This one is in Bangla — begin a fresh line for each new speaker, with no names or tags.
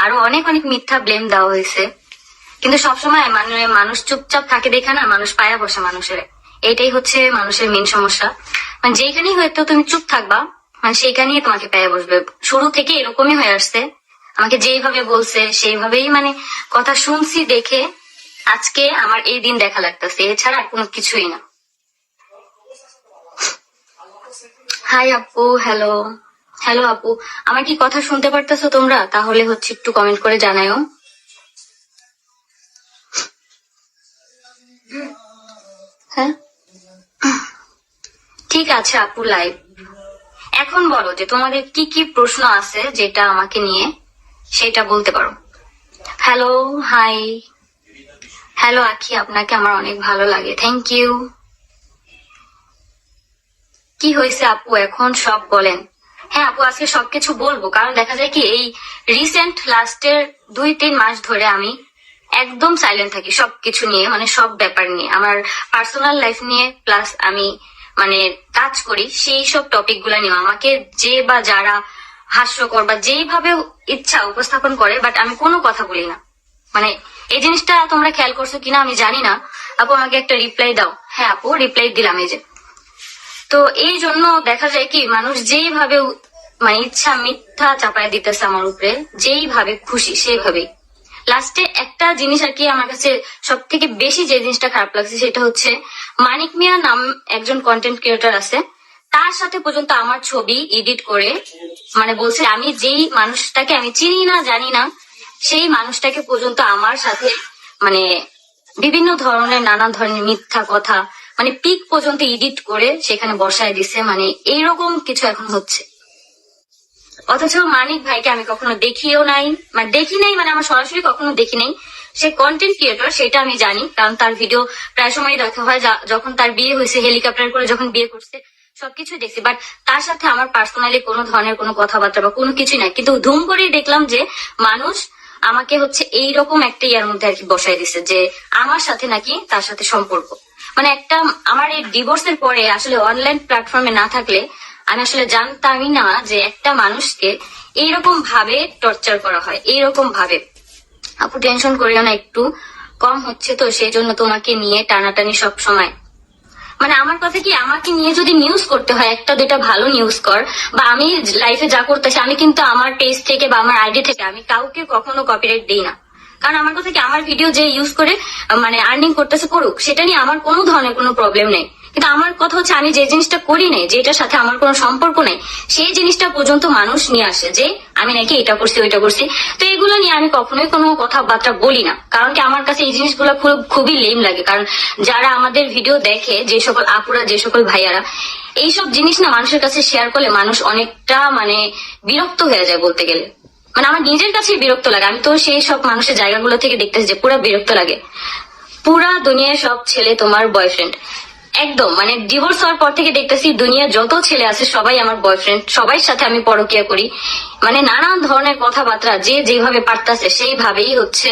আরো অনেক অনেক মিথ্যা ব্লেম দেওয়া হয়েছে, কিন্তু সবসময় মানে মানুষ চুপচাপ থাকে দেখে না মানুষ পায়া বসে মানুষের। এইটাই হচ্ছে মানুষের মেন সমস্যা। মানে যেখানেই হয়তো তুমি চুপ থাকবা মানে সেইখানেই তোমাকে পায়া বসবে। শুরু থেকে এরকমই হয়ে আসছে, আমাকে যেইভাবে বলছে সেইভাবেই মানে কথা শুনছি দেখে আজকে আমার এই দিন দেখা লাগতেছে, এছাড়া আর কোনো কিছুই না। হাই আপু, হ্যালো হ্যালো আপু, আমার কি কথা শুনতে পারতেছো তোমরা? তাহলে হচ্ছে একটু কমেন্ট করে জানাও। হ্যাঁ ঠিক আছে আপু, লাইভ। এখন বলো যে তোমাদের কি কি প্রশ্ন আছে যেটা আমাকে নিয়ে, সেটা বলতে পারো। হ্যালো, হাই, হ্যালো আখি, আপনাকে আমার অনেক ভালো লাগে, থ্যাংক ইউ। কি হয়েছে আপু এখন সব বলেন। হ্যাঁ আপু, আজকে সবকিছু বলবো, কারণ দেখা যায় কি এই রিসেন্ট লাস্টের 2-3 মাস ধরে আমি একদম সাইলেন্ট থাকি সবকিছু নিয়ে, মানে সব ব্যাপার নিয়ে, আমার পার্সোনাল লাইফ নিয়ে, প্লাস আমি মানে কাজ করি সেই সব টপিক গুলা নিয়ে। আমাকে যে বা যারা হাস্যকর বা যেইভাবে ইচ্ছা উপস্থাপন করে, বাট আমি কোনো কথা বলি না। মানে এই জিনিসটা তোমরা খেয়াল করছো কিনা আমি জানি না। আপু আমাকে একটা রিপ্লাই দাও। হ্যাঁ আপু, রিপ্লাই দিলাম, এই যে। তো এই জন্য দেখা যায় কি মানুষ যেইভাবে মানে ইচ্ছা মিথ্যা চাপায় দিতেছে আমার উপরে, যেইভাবে খুশি সেইভাবেই। লাস্টে একটা জিনিস আর কি আমার কাছে সব থেকে বেশি যে জিনিসটা খারাপ লাগছে সেটা হচ্ছে মানিক মিয়া নাম একজন কন্টেন্ট ক্রিয়েটর আছে, তার সাথে পর্যন্ত আমার ছবি এডিট করে মানে বলছে আমি যেই মানুষটাকে আমি চিনি না জানি না সেই মানুষটাকে পর্যন্ত আমার সাথে মানে বিভিন্ন ধরনের নানা ধরনের মিথ্যা কথা মানে পিক পর্যন্ত এডিট করে সেখানে বসায় দিছে। মানে এইরকম কিছু এখন হচ্ছে, অথচ মানিক ভাইকে আমি কখনো দেখিও নাই, মানে দেখি নাই, মানে আমার সরাসরি কখনো দেখি নাই। সে কন্টেন্ট ক্রিয়েটর সেটা আমি জানি, কারণ তার ভিডিও প্রায় সময় দেখা হয়। যখন তার বিয়ে হয়েছে হেলিকপ্টার করে যখন বিয়ে করছে সবকিছু দেখছি, বাট তার সাথে আমার পার্সোনালি কোনো ধরনের কোনো কথাবার্তা বা কোনো কিছু নাই। কিন্তু ধুম করেই দেখলাম যে মানুষ আমাকে হচ্ছে এইরকম একটা ইয়ার মধ্যে আর কি বসাই দিছে যে আমার সাথে নাকি তার সাথে সম্পর্ক। মানে একটা আমার এই ডিভোর্সের পরে আসলে অনলাইন প্ল্যাটফর্মে না থাকলে আমি আসলে জানতামই না যে একটা মানুষকে এইরকম ভাবে টর্চার করা হয়, এইরকম ভাবে। আপু টেনশন করিও না, একটু কম হচ্ছে তো সেই জন্য তোমাকে নিয়ে টানাটানি সব সময়। মানে আমার কথা কি, আমাকে নিয়ে যদি নিউজ করতে হয় একটা দুইটা ভালো নিউজ কর, বা আমি লাইফে যা করতেছি আমি কিন্তু আমার পেজ থেকে বা আমার আইডি থেকে আমি কাউকে কখনো কপিরাইট দিই না। কারণ আমার কথা কি আমার ভিডিও যে ইউজ করে মানে আর্নিং করতেছে করুক, সেটা নিয়ে আমার কোনো ধরনের কোনো প্রবলেম নেই। কিন্তু আমার কথা হচ্ছে আমি যে জিনিসটা করি নাই, যেটার সাথে আমার কোনো সম্পর্ক নেই, সেই জিনিসটা পর্যন্ত মানুষ নিয়ে আসে যে আমি নাকি এটা করছি ওইটা করছি। তো এগুলো নিয়ে আমি কখনোই কোনো কথাবার্তা বলি না, কারণ কি আমার কাছে এই জিনিসগুলো খুবই লেম লাগে। কারণ যারা আমাদের ভিডিও দেখে, যে সকল আপুরা যে সকল ভাইয়ারা এইসব জিনিস না মানুষের কাছে শেয়ার করলে মানুষ অনেকটা মানে বিরক্ত হয়ে যায় বলতে গেলে। মানে আমার নিজের কাছে বিরক্ত লাগে। আমি তো সেই সব মানুষের জায়গাগুলো থেকে দেখতেছি যে পুরা বিরক্ত লাগে। পুরা দুনিয়ার সব ছেলে তোমার বয়ফ্রেন্ড, একদম মানে ডিভোর্স হওয়ার পর থেকে দেখতেছি দুনিয়া যত ছেলে আছে সবাই আমার বয়ফ্রেন্ড, সবাই সাথে আমি পরকিয়া করি। মানে নানান ধরনের কথাবার্তা যে যেভাবে পারতাছে সেইভাবেই হচ্ছে